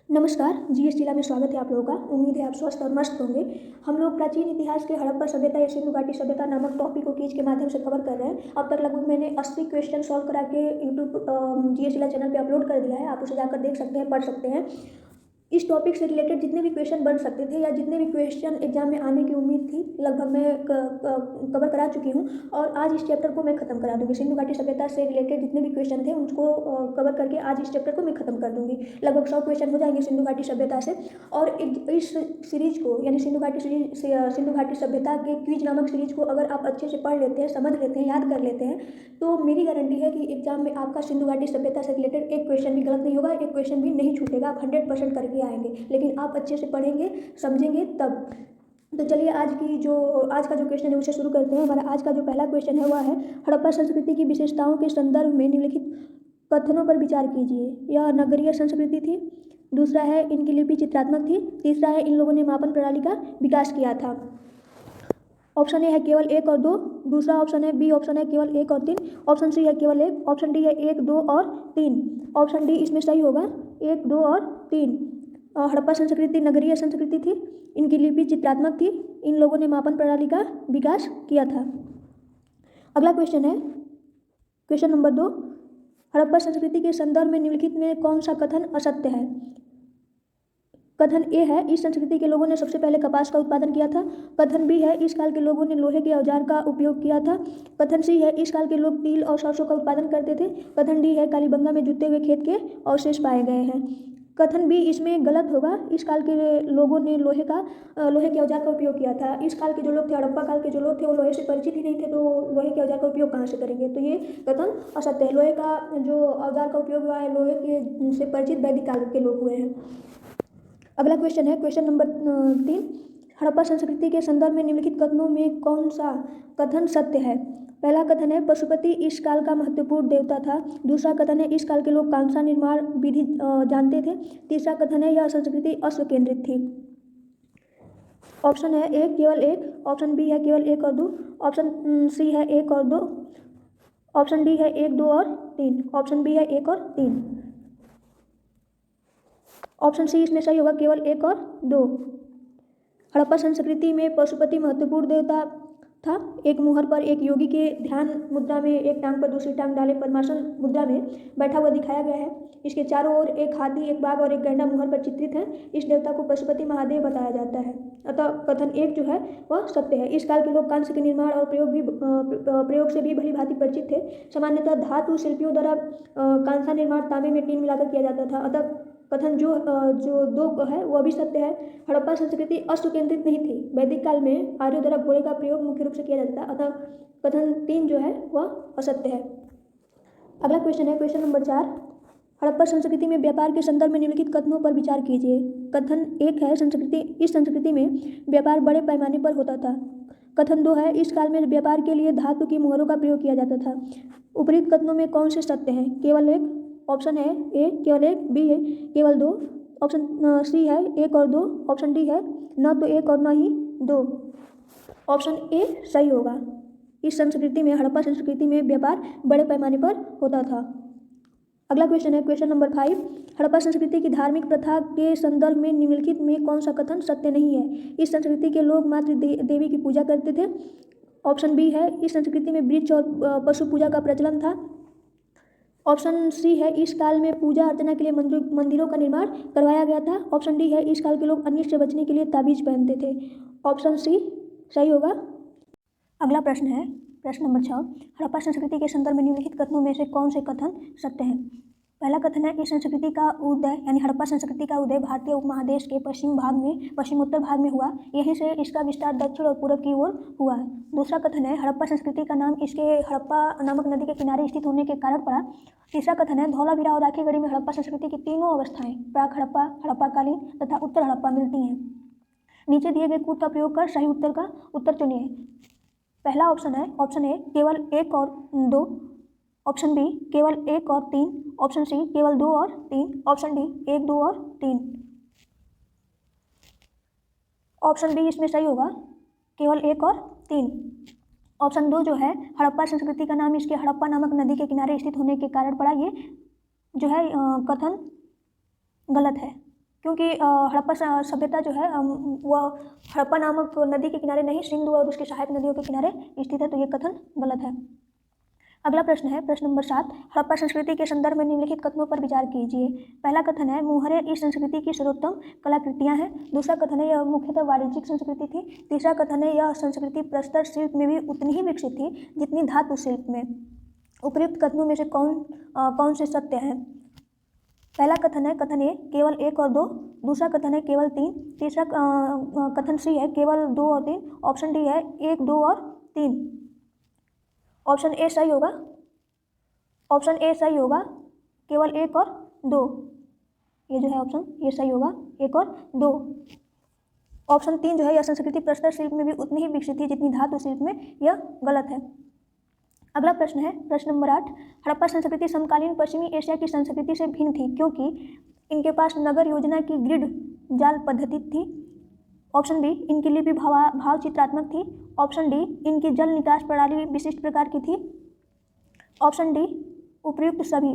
नमस्कार, जीएस जिला में स्वागत है आप लोगों का। उम्मीद है आप स्वस्थ और मस्त होंगे। हम लोग प्राचीन इतिहास के हड़प्पा सभ्यता या सिंधु घाटी सभ्यता नामक टॉपिक को क्विज के माध्यम से कवर कर रहे हैं। अब तक लगभग मैंने 80 क्वेश्चन सॉल्व करा के यूट्यूब जीएस जिला चैनल पे अपलोड कर दिया है। आप उसे जाकर देख सकते हैं, पढ़ सकते हैं। इस टॉपिक से रिलेटेड जितने भी क्वेश्चन बन सकते थे या जितने भी क्वेश्चन एग्जाम में आने की उम्मीद थी, लगभग मैं कवर करा चुकी हूँ और आज इस चैप्टर को मैं खत्म करा दूंगी। सिंधु घाटी सभ्यता से रिलेटेड जितने भी क्वेश्चन थे उनको कवर करके आज इस चैप्टर को मैं खत्म कर दूंगी। लगभग 100 क्वेश्चन हो जाएंगे सिंधु घाटी सभ्यता से। और इस सीरीज को यानी सिंधु घाटी सभ्यता के क्विज नामक सीरीज को अगर आप अच्छे से पढ़ लेते हैं, समझ लेते हैं, याद कर लेते हैं, तो मेरी गारंटी है कि एग्जाम में आपका सिंधु घाटी सभ्यता से रिलेटेड एक क्वेश्चन भी गलत नहीं होगा, एक क्वेश्चन भी नहीं छूटेगा। आप 100% करके आएंगे, लेकिन आप अच्छे से पढ़ेंगे, समझेंगे तब। तो चलिए आज का जो क्वेश्चन है उसे शुरू करते हैं। हमारा आज का जो पहला क्वेश्चन है वह है, हड़प्पा संस्कृति की विशेषताओं के संदर्भ में निम्नलिखित कथनों पर विचार कीजिए। यह नगरीय संस्कृति थी। दूसरा है, इनकी लिपि चित्रात्मक थी। तीसरा है, इन लोगों ने मापन प्रणाली का विकास किया था। ऑप्शन ए है केवल 1 और 2। दूसरा ऑप्शन है बी ऑप्शन है केवल 1 और 3। ऑप्शन सी है केवल 1। ऑप्शन डी है 1, 2 और 3। ऑप्शन डी इसमें सही होगा, 1, 2 और 3। हड़प्पा संस्कृति नगरीय संस्कृति थी। इनकी लिपि चित्रात्मक थी। इन लोगों ने मापन प्रणाली का विकास किया था। अगला क्वेश्चन है क्वेश्चन नंबर 2। हड़प्पा संस्कृति के संदर्भ में निम्नलिखित में कौन सा कथन असत्य है? कथन ए है, इस संस्कृति के लोगों ने सबसे पहले कपास का उत्पादन किया था। कथन बी है, इस काल के लोगों ने लोहे के औजार का उपयोग किया था। कथन सी है, इस काल के लोग तिल और सरसों का उत्पादन करते थे। कथन डी है, कालीबंगा में जुते हुए खेत के अवशेष पाए गए हैं। कथन बी इसमें गलत होगा। इस काल के लोगों ने लोहे के औजार का उपयोग किया था। इस काल के जो लोग थे, हड़प्पा काल के जो लोग थे, वो लोहे से परिचित ही नहीं थे, तो लोहे के औजार का उपयोग कहाँ से करेंगे? तो ये कथन असत्य है। लोहे का जो औजार का उपयोग हुआ है, लोहे के से परिचित वैदिक काल के लोग हुए हैं। अगला क्वेश्चन है क्वेश्चन नंबर 3। हड़प्पा संस्कृति के संदर्भ में निम्नलिखित कथनों में कौन सा कथन सत्य है? पहला कथन है, पशुपति इस काल का महत्वपूर्ण देवता था। दूसरा कथन है, इस काल के लोग कांसा निर्माण विधि जानते थे। तीसरा कथन है, यह संस्कृति अश्व केंद्रित थी। ऑप्शन है ए केवल 1। ऑप्शन बी है केवल 1 और 2। ऑप्शन सी है 1 और 2। ऑप्शन डी है 1, 2 और 3। ऑप्शन बी है 1 और 3। ऑप्शन सी इसमें सही होगा, केवल 1 और 2। हड़प्पा संस्कृति में पशुपति महत्वपूर्ण देवता था। एक मुहर पर एक योगी के ध्यान मुद्रा में एक टांग पर दूसरी टांग डाले पद्मासन मुद्रा में बैठा हुआ दिखाया गया है। इसके चारों ओर एक हाथी, एक बाघ और एक गैंडा मुहर पर चित्रित है। इस देवता को पशुपति महादेव बताया जाता है। अतः कथन 1 जो है वह सत्य है। इस काल के लोग कांस्य के निर्माण और प्रयोग से भी भली भांति परिचित थे। सामान्यतः धातु शिल्पियों द्वारा कांसा निर्माण तांबे में टीन मिलाकर किया जाता था। अतः कथन जो 2 है वह भी सत्य है। हड़प्पा संस्कृति अश्व केंद्रित नहीं थी। वैदिक काल में आर्यों द्वारा घोड़े का प्रयोग मुख्य रूप से किया जाता था। अतः कथन 3 जो है वह असत्य है। अगला क्वेश्चन है क्वेश्चन नंबर 4। हड़प्पा संस्कृति में व्यापार के संदर्भ में निम्नलिखित कथनों पर विचार कीजिए। कथन 1 है, इस संस्कृति में व्यापार बड़े पैमाने पर होता था। कथन 2 है, इस काल में व्यापार के लिए धातु की मुहरों का प्रयोग किया जाता था। उपरोक्त कथनों में कौन से सत्य हैं? केवल 1। ऑप्शन है ए केवल 1। बी है केवल 2। ऑप्शन सी है 1 और 2। ऑप्शन डी है न तो 1 और न ही 2। ऑप्शन ए सही होगा। इस संस्कृति में, हड़प्पा संस्कृति में व्यापार बड़े पैमाने पर होता था। अगला क्वेश्चन है क्वेश्चन नंबर 5। हड़प्पा संस्कृति की धार्मिक प्रथा के संदर्भ में निम्नलिखित में कौन सा कथन सत्य नहीं है? इस संस्कृति के लोग मात्र देवी की पूजा करते थे। ऑप्शन बी है, इस संस्कृति में वृक्ष और पशु पूजा का प्रचलन था। ऑप्शन सी है, इस काल में पूजा अर्चना के लिए मंदिरों का निर्माण करवाया गया था। ऑप्शन डी है, इस काल के लोग अनिष्ट से बचने के लिए ताबीज पहनते थे। ऑप्शन सी सही होगा। अगला प्रश्न है प्रश्न नंबर 6। हड़प्पा संस्कृति के संदर्भ में निम्नलिखित कथनों में से कौन से कथन सत्य हैं? पहला कथन है, इस संस्कृति का उदय यानी हड़प्पा संस्कृति का उदय भारतीय उपमहादेश के पश्चिमोत्तर भाग में हुआ। यहीं से इसका विस्तार दक्षिण और पूर्व की ओर हुआ है। दूसरा कथन है, हड़प्पा संस्कृति का नाम इसके हड़प्पा नामक नदी के किनारे स्थित होने के कारण पड़ा। तीसरा कथन है, धौलावीरा और राखीगढ़ी में हड़प्पा संस्कृति की तीनों अवस्थाएं प्राक हड़प्पा, हड़प्पाकालीन तथा उत्तर हड़प्पा मिलती हैं। नीचे दिए गए कूट का प्रयोग कर सही उत्तर का उत्तर चुनिए। पहला ऑप्शन है ऑप्शन ए केवल 1 और 2। ऑप्शन बी केवल 1 और 3। ऑप्शन सी केवल 2 और 3। ऑप्शन डी 1, 2 और 3। ऑप्शन बी इसमें सही होगा, केवल 1 और 3। ऑप्शन 2 जो है, हड़प्पा संस्कृति का नाम इसके हड़प्पा नामक नदी के किनारे स्थित होने के कारण पड़ा, ये जो है कथन गलत है, क्योंकि हड़प्पा सभ्यता जो है वह हड़प्पा नामक नदी के किनारे नहीं, सिंधु और उसकी सहायक नदियों के किनारे स्थित है, तो ये कथन गलत है। अगला प्रश्न है प्रश्न नंबर 7, हड़प्पा संस्कृति के संदर्भ में निम्नलिखित कथनों पर विचार कीजिए। पहला कथन है मुहरे इस संस्कृति की सर्वोत्तम कलाकृतियां हैं। दूसरा कथन है यह मुख्यतः वाणिज्यिक संस्कृति थी। तीसरा कथन है यह संस्कृति प्रस्तर शिल्प में भी उतनी ही विकसित थी जितनी धातु शिल्प में। उपयुक्त कथनों में से कौन से सत्य हैं? पहला कथन है कथन ए केवल 1 और 2, दूसरा कथन है केवल 3, तीसरा कथन सी है केवल 2 और 3, ऑप्शन डी है 1, 2 और 3। ऑप्शन ए सही होगा, ऑप्शन ए सही होगा, केवल 1 और 2, ये जो है ऑप्शन ये सही होगा, 1 और 2। ऑप्शन 3 जो है यह संस्कृति प्रस्तर शिल्प में भी उतनी ही विकसित थी जितनी धातु शिल्प में, यह गलत है। अगला प्रश्न है प्रश्न नंबर 8, हड़प्पा संस्कृति समकालीन पश्चिमी एशिया की संस्कृति से भिन्न थी क्योंकि इनके पास नगर योजना की ग्रिड जाल पद्धति थी। ऑप्शन बी इनकी लिपि भाव चित्रात्मक थी। ऑप्शन डी इनकी जल निकास प्रणाली विशिष्ट प्रकार की थी। ऑप्शन डी उपयुक्त सभी।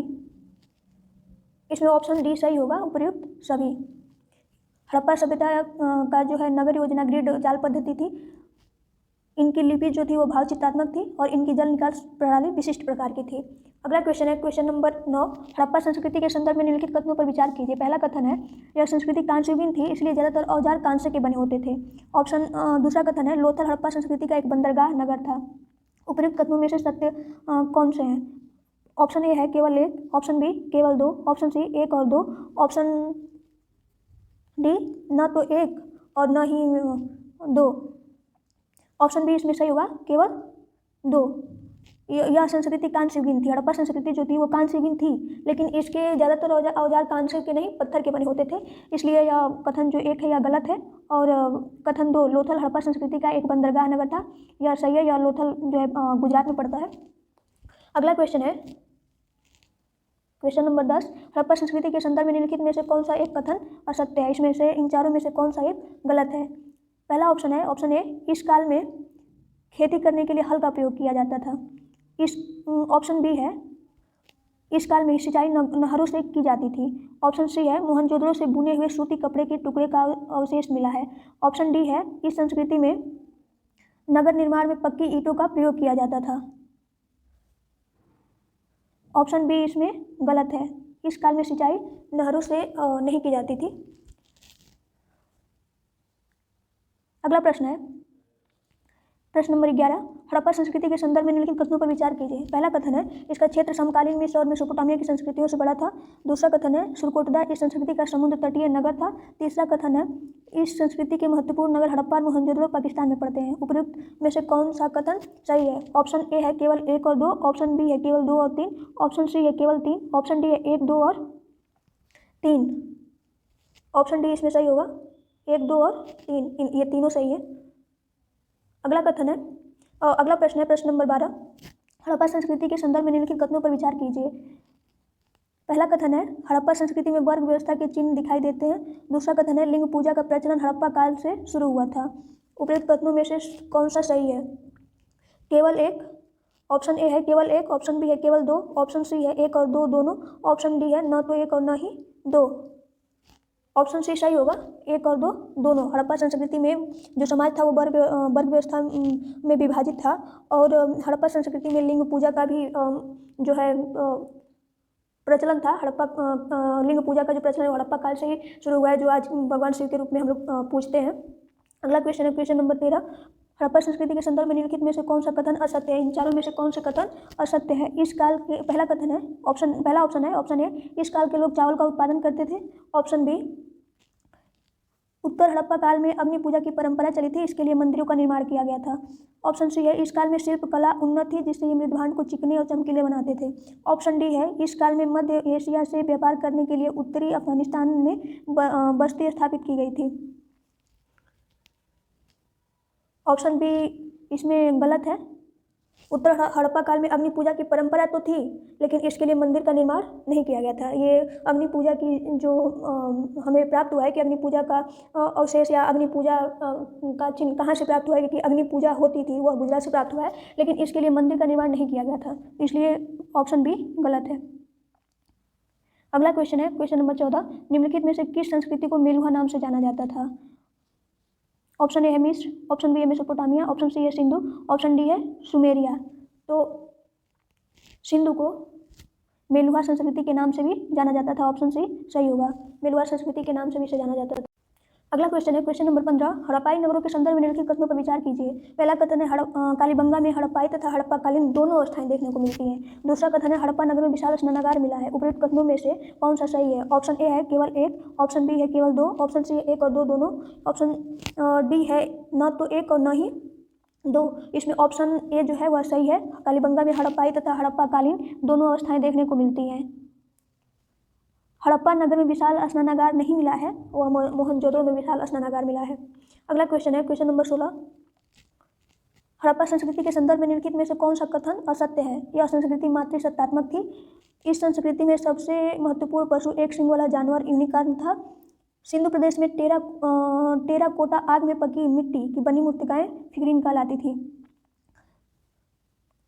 इसमें ऑप्शन डी सही होगा, उपयुक्त सभी। हड़प्पा सभ्यता का जो है नगर योजना ग्रिड जाल पद्धति थी, इनकी लिपि जो थी वो भाव चित्रात्मक थी और इनकी जल निकास प्रणाली विशिष्ट प्रकार की थी। अगला क्वेश्चन है क्वेश्चन नंबर 9, हड़प्पा संस्कृति के संदर्भ में निम्नलिखित कथनों पर विचार कीजिए। पहला कथन है यह संस्कृति कांस्ययुगीन थी इसलिए ज़्यादातर औजार कांस्य के बने होते थे। दूसरा कथन है लोथल हड़प्पा संस्कृति का एक बंदरगाह नगर था। उपयुक्त कथनों में से सत्य कौन से हैं? ऑप्शन ए है केवल 1, ऑप्शन बी केवल 2, ऑप्शन सी 1 और 2, ऑप्शन डी न तो 1 और न ही 2। ऑप्शन बी इसमें सही होगा, केवल 2। यह संस्कृति कांस्ययुगीन थी। हड़प्पा संस्कृति जो थी वो कांस्ययुगीन थी, लेकिन इसके ज़्यादातर औजार कांस्य के नहीं पत्थर के बने होते थे, इसलिए यह कथन जो 1 है यह गलत है। और कथन 2 लोथल हड़प्पा संस्कृति का एक बंदरगाह नगर था, यह सही है। यह लोथल जो है गुजरात में पड़ता है। अगला क्वेश्चन है क्वेश्चन नंबर 10, हड़प्पा संस्कृति के संदर्भ में निम्नलिखित में से कौन सा एक कथन असत्य है? इसमें से इन चारों में से कौन सा एक गलत है? पहला ऑप्शन है ऑप्शन ए इस काल में खेती करने के लिए हल का प्रयोग किया जाता था। इस ऑप्शन बी है इस काल में सिंचाई नहरों से की जाती थी। ऑप्शन सी है मोहनजोदड़ो से बुने हुए सूती कपड़े के टुकड़े का अवशेष मिला है। ऑप्शन डी है इस संस्कृति में नगर निर्माण में पक्की ईंटों का प्रयोग किया जाता था। ऑप्शन बी इसमें गलत है, इस काल में सिंचाई नहरों से नहीं की जाती थी। अगला प्रश्न है प्रश्न नंबर 11, हड़प्पा संस्कृति के संदर्भ में निम्नलिखित कथनों पर विचार कीजिए। पहला कथन है इसका क्षेत्र समकालीन मिस्र और मेसोपोटामिया की संस्कृतियों से बड़ा था। दूसरा कथन है सुरकोटदा इस संस्कृति का समुद्र तटीय नगर था। तीसरा कथन है इस संस्कृति के महत्वपूर्ण नगर हड़प्पा और मोहनजोदड़ो पाकिस्तान में पड़ते हैं। उपयुक्त में से कौन सा कथन सही है? ऑप्शन ए है केवल 1 और 2, ऑप्शन बी है केवल 2 और 3, ऑप्शन सी है केवल 3, ऑप्शन डी है 1, 2 और 3। ऑप्शन डी इसमें सही होगा, 1, 2 और 3, ये तीनों सही है। अगला कथन है अगला प्रश्न है प्रश्न नंबर 12, हड़प्पा संस्कृति के संदर्भ में निम्नलिखित कथनों पर विचार कीजिए। पहला कथन है हड़प्पा संस्कृति में वर्ग व्यवस्था के चिन्ह दिखाई देते हैं। दूसरा कथन है लिंग पूजा का प्रचलन हड़प्पा काल से शुरू हुआ था। उपयुक्त कथनों में से कौन सा सही है? केवल 1, ऑप्शन ए है केवल 1, ऑप्शन बी है केवल 2, ऑप्शन सी है 1 और 2 दोनों, ऑप्शन डी है न तो 1 और न ही 2। ऑप्शन सी सही होगा, 1 और 2 दोनों। हड़प्पा संस्कृति में जो समाज था वो वर्ग व्यवस्था में विभाजित था और हड़प्पा संस्कृति में लिंग पूजा का भी जो है प्रचलन था। हड़प्पा लिंग पूजा का जो प्रचलन है हड़प्पा काल से ही शुरू हुआ है, जो आज भगवान शिव के रूप में हम लोग पूजते हैं। अगला क्वेश्चन है क्वेश्चन नंबर 13, हड़प्पा संस्कृति के संदर्भ में निम्नलिखित में से कौन सा कथन असत्य है? इन चारों में से कौन सा कथन असत्य है? इस काल के पहला कथन है पहला ऑप्शन है ऑप्शन ए इस काल के लोग चावल का उत्पादन करते थे। ऑप्शन बी उत्तर हड़प्पा काल में अग्नि पूजा की परंपरा चली थी, इसके लिए मंदिरों का निर्माण किया गया था। ऑप्शन सी है इस काल में शिल्प कला उन्नत थी जिससे ये मृदभांड को चिकने और चमकीले बनाते थे। ऑप्शन डी है इस काल में मध्य एशिया से व्यापार करने के लिए उत्तरी अफगानिस्तान में बस्ती स्थापित की गई थी। ऑप्शन बी इसमें गलत है। उत्तर हड़प्पा काल में अग्नि पूजा की परंपरा तो थी, लेकिन इसके लिए मंदिर का निर्माण नहीं किया गया था। ये अग्नि पूजा की जो हमें प्राप्त हुआ है कि अग्नि पूजा का अवशेष या अग्नि पूजा का चिन्ह कहाँ से प्राप्त हुआ है, क्योंकि अग्नि पूजा होती थी वह गुजरात से प्राप्त हुआ है, लेकिन इसके लिए मंदिर का निर्माण नहीं किया गया था, इसलिए ऑप्शन बी गलत है। अगला क्वेश्चन है क्वेश्चन नंबर 14, निम्नलिखित में से किस संस्कृति को मेलुहा नाम से जाना जाता था? ऑप्शन ए है मिस्र, ऑप्शन बी है मेसोपोटामिया, ऑप्शन सी है सिंधु, ऑप्शन डी है सुमेरिया। तो सिंधु को मेलुहा संस्कृति के नाम से भी जाना जाता था, ऑप्शन सी सही होगा, मेलुहा संस्कृति के नाम से भी इसे जाना जाता था। अगला क्वेश्चन है क्वेश्चन नंबर 15, हड़प्पाई नगरों के संदर्भ में निम्नलिखित कथनों पर विचार कीजिए। पहला कथन है कालीबंगा में हड़प्पाई तथा हड़प्पाकालीन दोनों अवस्थाएं देखने को मिलती हैं। दूसरा कथन है हड़प्पा नगर में विशाल स्नानागार मिला है। उपयुक्त कथनों में से कौन सा सही है? ऑप्शन ए है केवल एक, ऑप्शन बी है केवल दो, ऑप्शन सी है एक और दो दोनों, ऑप्शन डी है न तो एक और न ही दो। इसमें ऑप्शन ए जो है वह सही है, कालीबंगा में हड़प्पाई तथा हड़प्पाकालीन दोनों अवस्थाएं देखने को मिलती हैं। हड़प्पा नगर में विशाल स्नानागार नहीं मिला है, वह मोहनजोदड़ो में विशाल स्नानागार मिला है। अगला क्वेश्चन है क्वेश्चन नंबर 16, हड़प्पा संस्कृति के संदर्भ में निम्नलिखित में से कौन सा कथन असत्य है? यह संस्कृति मातृसत्तात्मक थी। इस संस्कृति में सबसे महत्वपूर्ण पशु एक सिंग वाला जानवर यूनिकॉर्न था। सिंधु प्रदेश में टेराकोटा आग में पकी मिट्टी की बनी मूर्तिकाएं फिगरीन कहलाती थी।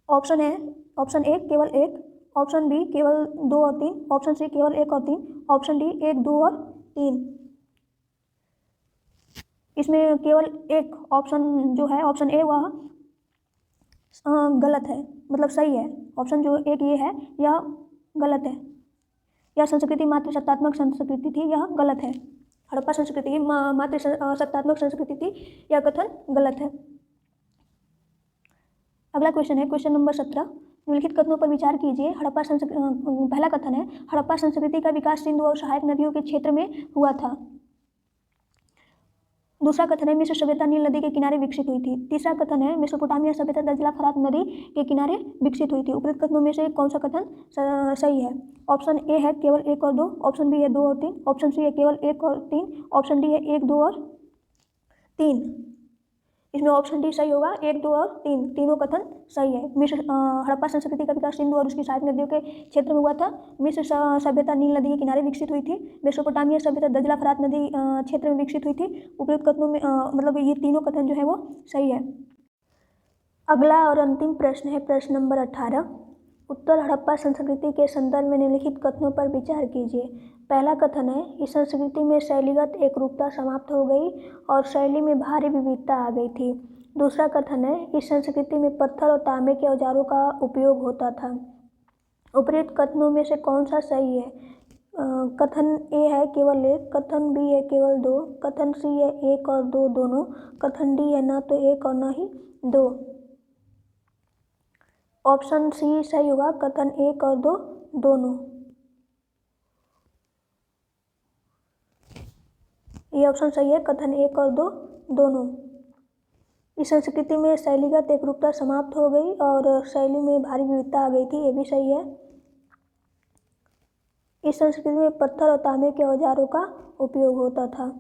ऑप्शन है ऑप्शन ए केवल एक, ऑप्शन बी केवल दो और तीन, ऑप्शन सी केवल एक और तीन, ऑप्शन डी एक दो और तीन। इसमें केवल एक ऑप्शन जो है ऑप्शन ए वह गलत है, मतलब सही है। ऑप्शन जो एक ये है यह गलत है। यह संस्कृति मातृसत्तात्मक संस्कृति थी, यह गलत है। हड़प्पा संस्कृति मातृसत्तात्मक संस्कृति थी, यह कथन गलत है। अगला क्वेश्चन है क्वेश्चन नंबर 17, निम्नलिखित कथनों पर विचार कीजिए। पहला कथन है हड़प्पा संस्कृति का विकास सिंधु और सहायक नदियों के क्षेत्र में हुआ था। दूसरा कथन है मिस्र सभ्यता नील नदी के किनारे विकसित हुई थी। तीसरा कथन है मेसोपोटामिया सभ्यता दजला फरात नदी के किनारे विकसित हुई थी। उपरोक्त कथनों में से कौन सा कथन सही है? ऑप्शन ए है केवल एक और दो, ऑप्शन बी है दो और तीन, ऑप्शन सी है केवल एक और तीन, ऑप्शन डी है एक दो और तीन। इसमें ऑप्शन डी सही होगा, एक दो और तीन, तीनों कथन सही है। मिस्र हड़प्पा संस्कृति का विकास सिंधु और उसकी सहायक नदियों के क्षेत्र में हुआ था। मिस्र सभ्यता नील नदी के किनारे विकसित हुई थी। मेसोपोटामिया सभ्यता दजला फरात नदी क्षेत्र में विकसित हुई थी। उपयुक्त कथनों में मतलब ये तीनों कथन जो है वो सही है। अगला और अंतिम प्रश्न है प्रश्न नंबर 18, उत्तर हड़प्पा संस्कृति के संदर्भ में निम्नलिखित कथनों पर विचार कीजिए। पहला कथन है इस संस्कृति में शैलीगत एकरूपता समाप्त हो गई और शैली में भारी विविधता आ गई थी। दूसरा कथन है इस संस्कृति में पत्थर और तांबे के औजारों का उपयोग होता था। उपयुक्त कथनों में से कौन सा सही है? कथन ए है केवल एक, कथन बी है केवल दो, कथन सी है एक और दो दोनों, कथन डी है न तो एक और न ही दो। ऑप्शन सी सही होगा, कथन एक और दो दोनों। ये ऑप्शन सही है, कथन एक और दो दोनों। इस संस्कृति में शैलीगत एकरूपता समाप्त हो गई और शैली में भारी विविधता आ गई थी, ये भी सही है। इस संस्कृति में पत्थर और तांबे के औजारों का उपयोग होता था।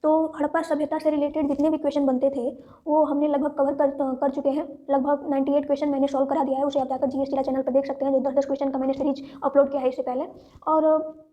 तो हड़प्पा सभ्यता से रिलेटेड जितने भी क्वेश्चन बनते थे वो हमने लगभग कवर कर चुके हैं। लगभग 98 क्वेश्चन मैंने सॉल्व करा दिया है, उसे आप जाकर GS चैनल पर देख सकते हैं, जो 10-10 क्वेश्चन का मैंने सीरीज अपलोड किया है इससे पहले। और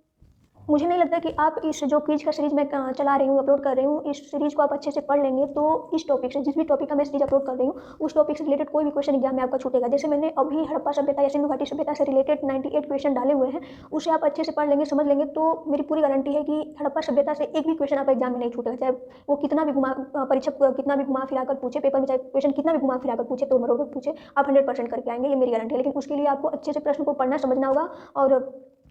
मुझे नहीं लगता कि आप इस जो क्विज का सीरीज मैं चला रही हूँ, अपलोड कर रही हूँ, इस सीरीज को आप अच्छे से पढ़ लेंगे तो इस टॉपिक से, जिस भी टॉपिक का मैं सीरीज अपलोड कर रही हूँ उस टॉपिक से रिलेटेड कोई भी क्वेश्चन एग्जाम में आपका छूटेगा। जैसे मैंने अभी हड़प्पा सभ्यता या सिंधु घाटी सभ्यता से रिलेटेड 98 क्वेश्चन डाले हुए हैं, उसे आप अच्छे से पढ़ लेंगे, समझ लेंगे तो मेरी पूरी गारंटी है कि हड़प्पा सभ्यता से एक भी क्वेश्चन आपका एग्जाम में नहीं छूटेगा। चाहे वो कितना भी परीक्षक कितना भी घुमा फिरा कर पूछे, पेपर में चाहे क्वेश्चन कितना भी घुमा फिरा कर पूछे, तो मरोड़ पूछे, आप 100% करके आएंगे, ये मेरी गारंटी है। लेकिन उसके लिए आपको अच्छे से प्रश्न को पढ़ना समझना होगा और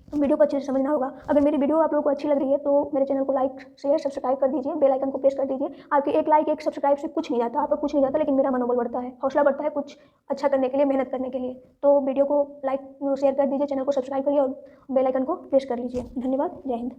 वीडियो को अच्छे से समझना होगा। अगर मेरी वीडियो आप लोगों को अच्छी लग रही है तो मेरे चैनल को लाइक शेयर सब्सक्राइब कर दीजिए, बेल आइकन को प्रेस कर दीजिए। आपके एक लाइक एक सब्सक्राइब से कुछ नहीं जाता, आपका कुछ नहीं जाता, लेकिन मेरा मनोबल बढ़ता है, हौसला बढ़ता है कुछ अच्छा करने के लिए, मेहनत करने के लिए। तो वीडियो को लाइक शेयर कर दीजिए, चैनल को सब्सक्राइब करिए और बेल आइकन को प्रेस कर लीजिए। धन्यवाद, जय हिंद।